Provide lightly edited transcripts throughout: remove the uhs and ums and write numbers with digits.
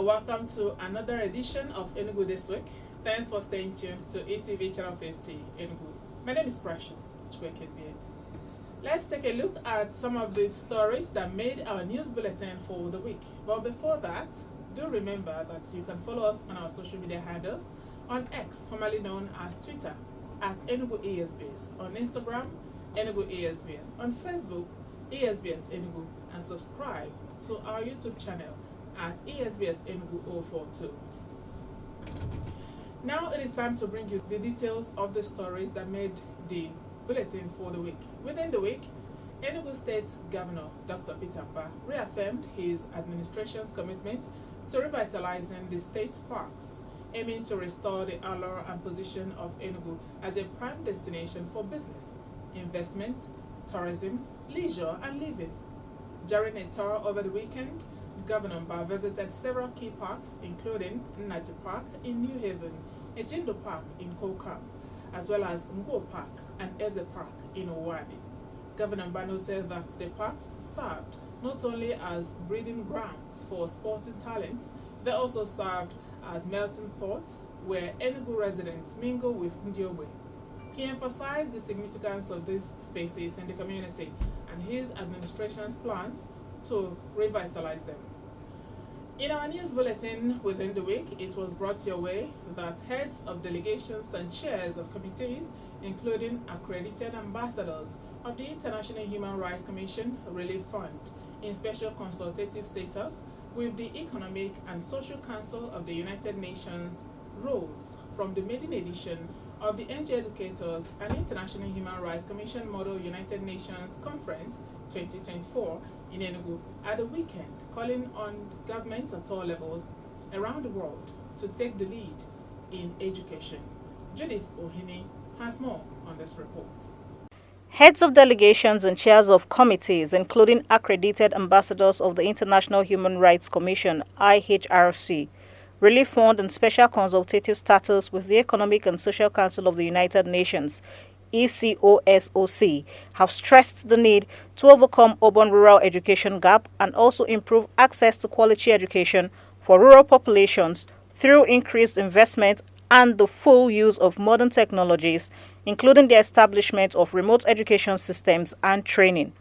welcome to another edition of Enugu This Week. Thanks for staying tuned to ETV50 Enugu. My name is Precious Chukwuekezie. Let's take a look at some of the stories that made our news bulletin for the week. But before that, do remember that you can follow us on our social media handles on X, formerly known as Twitter, at Enugu ESBS, on Instagram, Enugu ESBS, on Facebook, ESBS Enugu, and subscribe to our YouTube channel at ESBS Enugu 042. Now it is time to bring you the details of the stories that made the bulletins for the week. Within the week, Enugu State Governor Dr. Peter Mba reaffirmed his administration's commitment to revitalizing the state's parks, aiming to restore the allure and position of Enugu as a prime destination for business, investment, tourism, leisure, and living. During a tour over the weekend, Governor Mba visited several key parks, including Nnaji Park in New Haven, Ejindo Park in Kokam, as well as Ngo Park and Eze Park in Owani. Governor Mba noted that the parks served not only as breeding grounds for sporting talents, they also served as melting pots where Enugu residents mingle with Ndiogbe. He emphasized the significance of these spaces in the community and his administration's plans to revitalize them. In our news bulletin within the week, it was brought your way that heads of delegations and chairs of committees, including accredited ambassadors of the International Human Rights Commission Relief Fund, in special consultative status with the Economic and Social Council of the United Nations, rose from the maiden edition of the NG Educators and International Human Rights Commission Model United Nations Conference 2024 in Enugu at the weekend, calling on governments at all levels around the world to take the lead in education. Judith Ohini has more on this report. Heads of delegations and chairs of committees, including accredited ambassadors of the International Human Rights Commission, IHRC, Relief Fund and special consultative status with the Economic and Social Council of the United Nations, ECOSOC, have stressed the need to overcome urban-rural education gap and also improve access to quality education for rural populations through increased investment and the full use of modern technologies, including the establishment of remote education systems and training.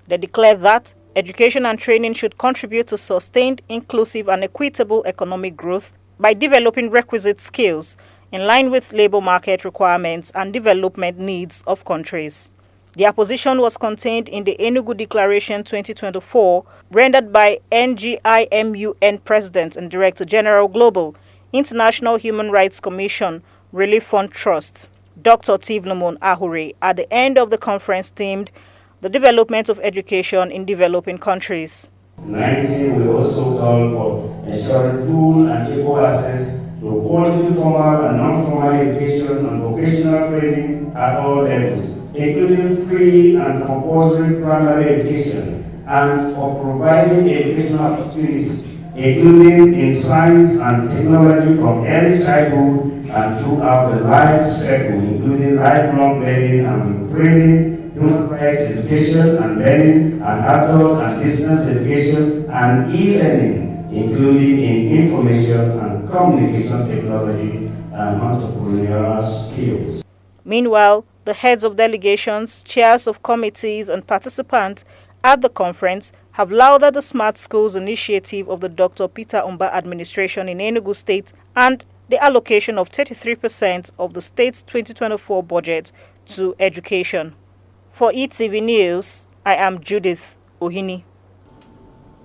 They declare that education and training should contribute to sustained, inclusive, and equitable economic growth by developing requisite skills in line with labor market requirements and development needs of countries. Their position was contained in the Enugu Declaration 2024, rendered by NGIMUN President and Director General Global, International Human Rights Commission, Relief Fund Trust, Dr. Tivnumon Ahure, at the end of the conference themed The Development of Education in Developing Countries. 19, we also call for ensuring full and equal access to quality formal and non-formal education and vocational training at all levels, including free and compulsory primary education, and for providing educational opportunities, including in science and technology from early childhood and throughout the life cycle, including lifelong learning and training, human rights education and learning, and adult and business education, and e-learning, including in information and communication technology and entrepreneurial skills. Meanwhile, the heads of delegations, chairs of committees, and participants at the conference have lauded the Smart Schools initiative of the Dr. Peter Mba administration in Enugu State and the allocation of 33% of the state's 2024 budget to education. For ETV News, I am Judith Ohini.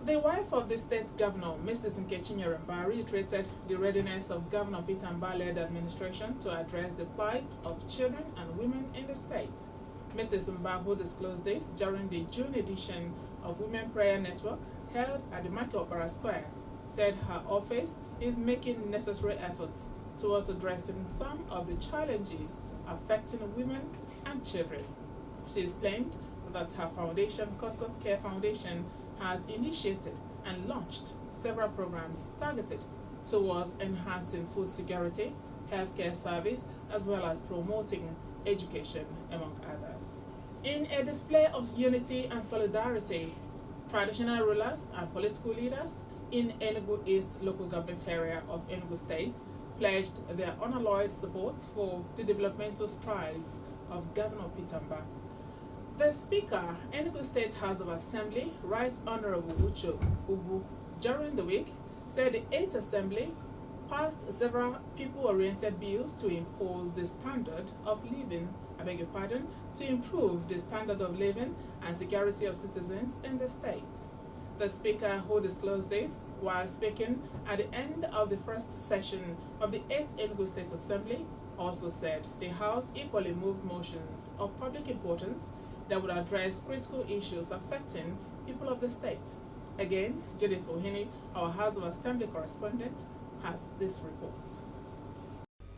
The wife of the state governor, Mrs. Nkechi Nyeremba, reiterated the readiness of Governor Peter Mba-led administration to address the plight of children and women in the state. Mrs. Mba, who disclosed this during the June edition of Women Prayer Network held at the Market Opera Square, said her office is making necessary efforts towards addressing some of the challenges affecting women and children. She explained that her foundation, Custos Care Foundation, has initiated and launched several programs targeted towards enhancing food security, healthcare service, as well as promoting education, among others. In a display of unity and solidarity, traditional rulers and political leaders in Enugu East local government area of Enugu State pledged their unalloyed support for the developmental strides of Governor Peter Mba. The Speaker, Enugu State House of Assembly, Right Honorable Uche Ugu, during the week said the 8th Assembly passed several people-oriented bills to impose the standard of living, to improve the standard of living and security of citizens in the state. The Speaker, who disclosed this while speaking at the end of the first session of the 8th Enugu State Assembly, also said the House equally moved motions of public importance that would address critical issues affecting people of the state. Again, Judith Ohini, our House of Assembly correspondent, has this report.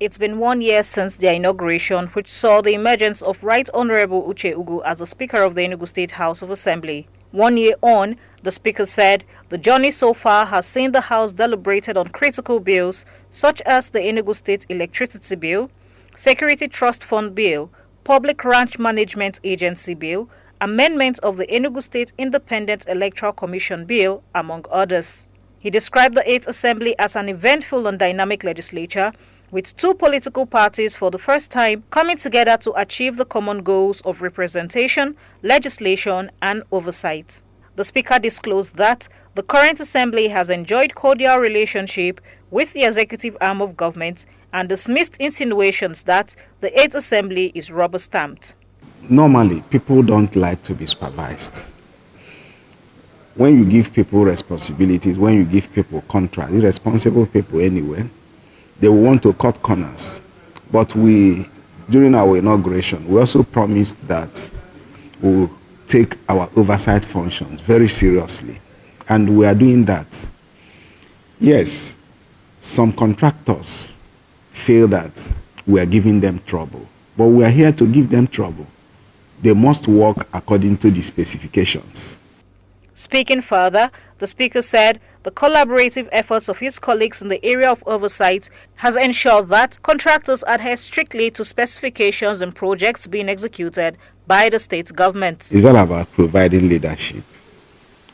It's been 1 year since their inauguration, which saw the emergence of Right Honorable Uche Ugu as the Speaker of the Enugu State House of Assembly. 1 year on, the Speaker said the journey so far has seen the House deliberated on critical bills such as the Enugu State Electricity Bill, Security Trust Fund Bill, Public Ranch Management Agency Bill, amendment of the Enugu State Independent Electoral Commission Bill, among others. He described the 8th Assembly as an eventful and dynamic legislature, with two political parties for the first time coming together to achieve the common goals of representation, legislation, and oversight. The Speaker disclosed that the current Assembly has enjoyed cordial relationship with the executive arm of government and dismissed insinuations that the 8th Assembly is rubber-stamped. Normally, people don't like to be supervised. When you give people responsibilities, when you give people contracts, irresponsible people anyway, they will want to cut corners. But during our inauguration, we also promised that we will take our oversight functions very seriously. And we are doing that. Yes, some contractors feel that we are giving them trouble. But we are here to give them trouble. They must work according to the specifications. Speaking further, the Speaker said the collaborative efforts of his colleagues in the area of oversight has ensured that contractors adhere strictly to specifications and projects being executed by the state government. It's all about providing leadership,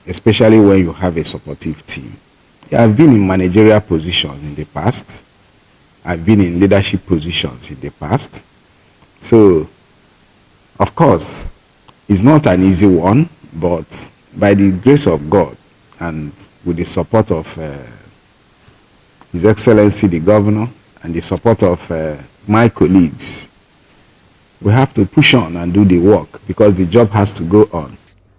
especially when you have a supportive team. I've been in managerial positions in the past. I've been in leadership positions in the past. So, of course, it's not an easy one, but by the grace of God and with the support of His Excellency the Governor and the support of my colleagues, we have to push on and do the work because the job has to go on.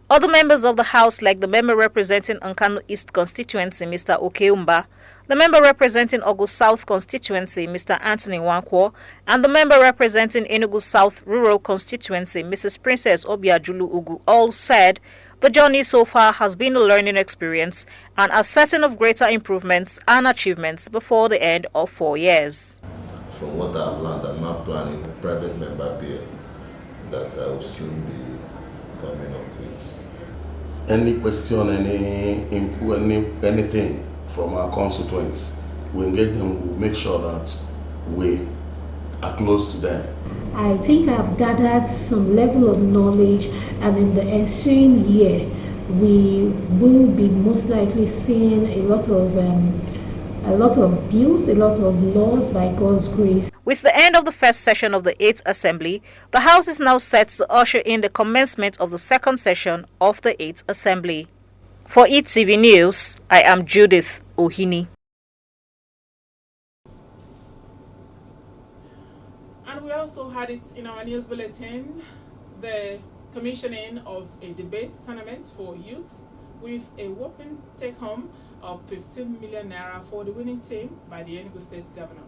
Other members of the House, like the member representing Nkanu East constituency, Mr. Okeumba, the member representing Ogu South constituency, Mr. Anthony Wankwo, and the member representing Enugu South rural constituency, Mrs. Princess Obiajulu Ugu, all said the journey so far has been a learning experience and are certain of greater improvements and achievements before the end of 4 years. From what I've learned, I'm not planning a private member bill that I will soon be coming up with. Any question, anything from our constituents, we engage them, we make sure that we are close to them. I think I've gathered some level of knowledge, and in the ensuing year, we will be most likely seeing a lot of bills, a lot of laws by God's grace. With the end of the first session of the 8th Assembly, the House is now set to usher in the commencement of the second session of the 8th Assembly. For ETV News, I am Judith Ohini. And we also had it in our news bulletin, the commissioning of a debate tournament for youths with a whopping take-home of 15 million naira for the winning team by the Enugu State Governor.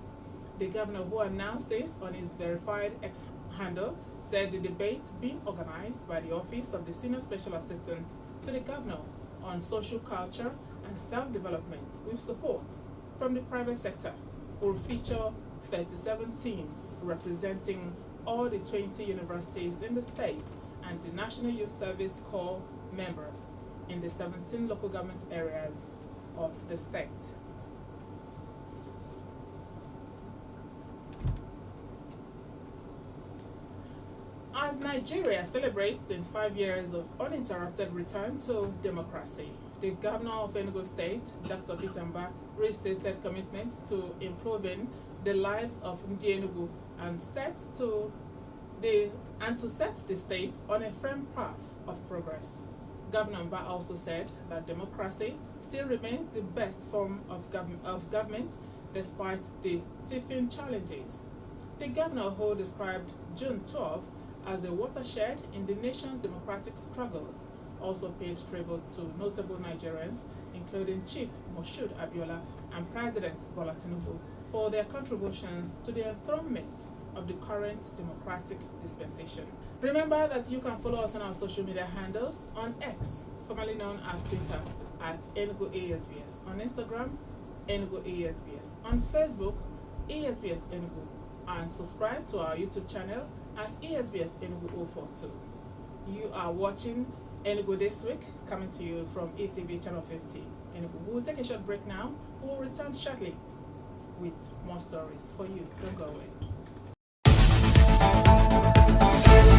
The governor, who announced this on his verified X handle, said the debate being organized by the Office of the Senior Special Assistant to the Governor on Social Culture and Self-Development with support from the private sector will feature 37 teams representing all the 20 universities in the state and the National Youth Service Corps members in the 17 local government areas of the state. As Nigeria celebrates 25 years of uninterrupted return to democracy, the governor of Enugu State, Dr. Peter Mba, restated commitment to improving the lives of Ndi Enugu and to set the state on a firm path of progress. Governor Mba also said that democracy still remains the best form of government despite the different challenges. The governor, who described June 12 as a watershed in the nation's democratic struggles, also paid tribute to notable Nigerians, including Chief Moshood Abiola and President Bola Tinubu, for their contributions to the enthronement of the current democratic dispensation. Remember that you can follow us on our social media handles on X, formerly known as Twitter, at Enugu ESBS, on Instagram, Enugu ESBS, on Facebook, ESBS Enugu, and subscribe to our YouTube channel at ESBS Enugu 042. You are watching Enugu This Week, coming to you from ETV channel 50. Enugu. We will take a short break now. We will return shortly with more stories for you. Don't go away.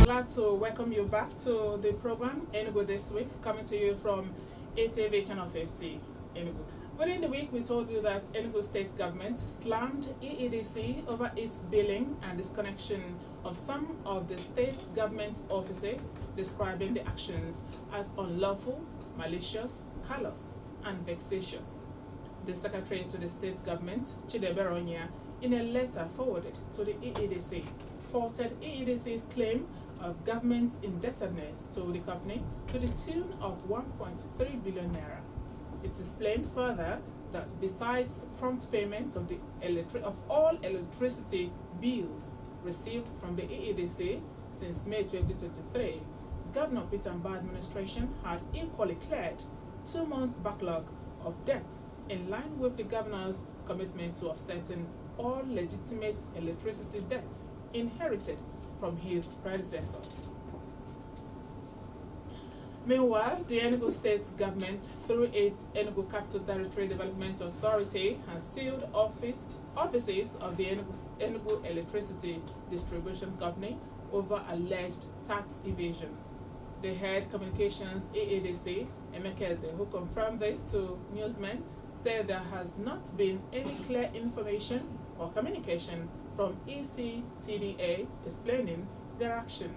Glad to welcome you back to the program Enugu This Week, coming to you from ETV channel 50, Enugu. Within the week, we told you that Enugu State government slammed EEDC over its billing and disconnection of some of the state government's offices, describing the actions as unlawful, malicious, callous, and vexatious. The secretary to the state government, Chidebe Ronya, in a letter forwarded to the EEDC, faulted EEDC's claim of government's indebtedness to the company to the tune of 1.3 billion naira. It explained further that besides prompt payment of all electricity bills received from the EEDC since May 2023, Governor Peter Mba administration had equally cleared 2 months backlog of debts in line with the governor's commitment to offsetting all legitimate electricity debts inherited from his predecessors. Meanwhile, the Enugu State government, through its Enugu Capital Territory Development Authority, has sealed offices of the Enugu Electricity Distribution Company over alleged tax evasion. The head communications EEDC, Chukwuekezie, who confirmed this to newsmen, said there has not been any clear information or communication from ECTDA explaining their action.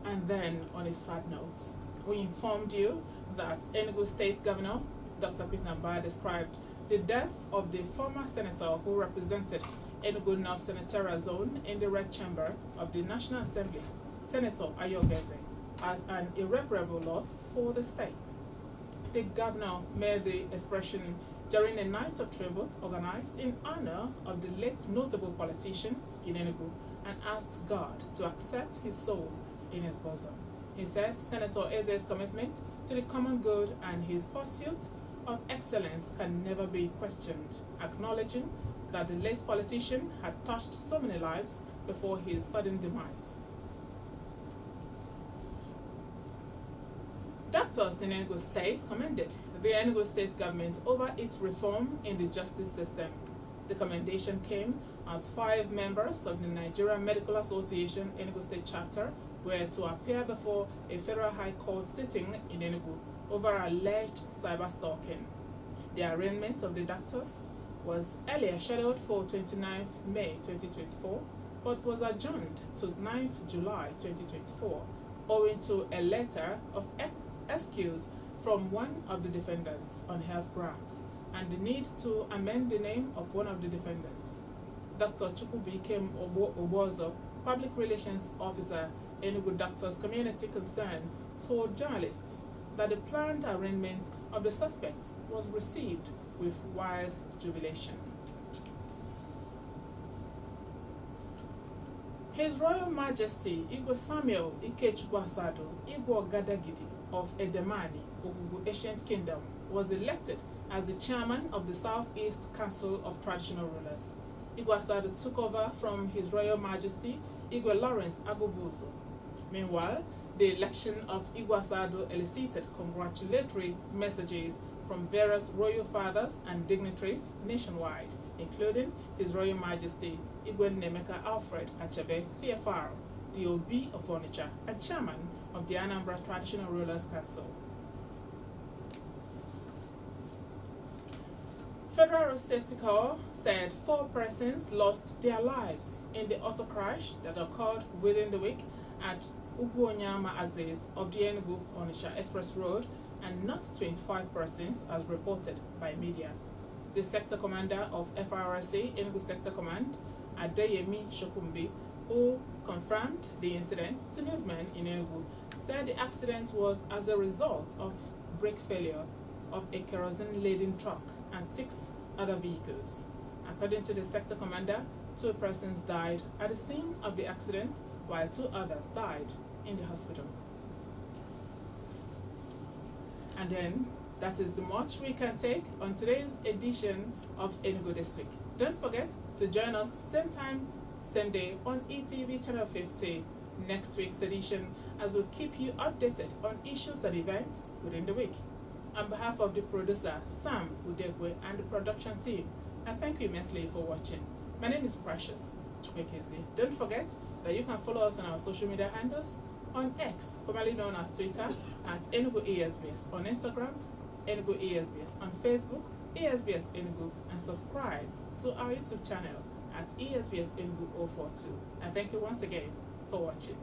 And then, on a sad note, we informed you that Enugu State Governor Dr. Peter Mba described the death of the former senator who represented Enugu North Senatorial Zone in the Red Chamber of the National Assembly, Senator Chukwuekezie, as an irreparable loss for the state. The governor made the expression during a night of tribute organized in honor of the late notable politician in Enugu and asked God to accept his soul in his bosom. He said Senator Eze's commitment to the common good and his pursuit of excellence can never be questioned, acknowledging that the late politician had touched so many lives before his sudden demise. Doctors in Enugu State commended the Enugu State government over its reform in the justice system. The commendation came as 5 members of the Nigerian Medical Association Enugu State chapter were to appear before a federal high court sitting in Enugu over alleged cyber-stalking. The arraignment of the doctors was earlier scheduled for 29th May 2024, but was adjourned to 9th July 2024, owing to a letter of excuse from one of the defendants on health grounds and the need to amend the name of one of the defendants. Dr. Chukwuekezie Obozo, Public Relations Officer, Enugu Doctors Community Concern, told journalists that the planned arraignment of the suspects was received with wild jubilation. His Royal Majesty Igwe Samuel Ikechukwu Igwe Ogadagidi of Edemani, Ogugu Ancient Kingdom, was elected as the chairman of the Southeast Council of Traditional Rulers. Igwe Asado took over from His Royal Majesty Igwe Lawrence Agubuzo. Meanwhile, the election of Igwe Asado elicited congratulatory messages from various royal fathers and dignitaries nationwide, including His Royal Majesty Igwe Nemeka Alfred Achebe, CFR, DOB of Onitsha, and Chairman of the Anambra Traditional Rulers Council. Federal Road Safety Corps said 4 persons lost their lives in the auto crash that occurred within the week at Ugwuonyama axis of the Enugu Onitsha Express Road, and not 25 persons as reported by media. The sector commander of FRSA Enugu Sector Command, Adeyemi Shokumbi, who confirmed the incident to newsmen in Enugu, said the accident was as a result of brake failure of a kerosene-laden truck and 6 other vehicles. According to the sector commander, 2 persons died at the scene of the accident, while 2 others died in the hospital. And then, that is the much we can take on today's edition of Enugu This Week. Don't forget to join us same time, same day on ETV Channel 50 next week's edition, as we'll keep you updated on issues and events within the week. On behalf of the producer, Sam Udegwe, and the production team, I thank you immensely for watching. My name is Precious Chukwuekezie. Don't forget that you can follow us on our social media handles on X, formerly known as Twitter, at Enugu ESBS, on Instagram, Enugu ESBS, on Facebook, ESBS Enugu, and subscribe to our YouTube channel at ESBS Enugu 042. And thank you once again for watching.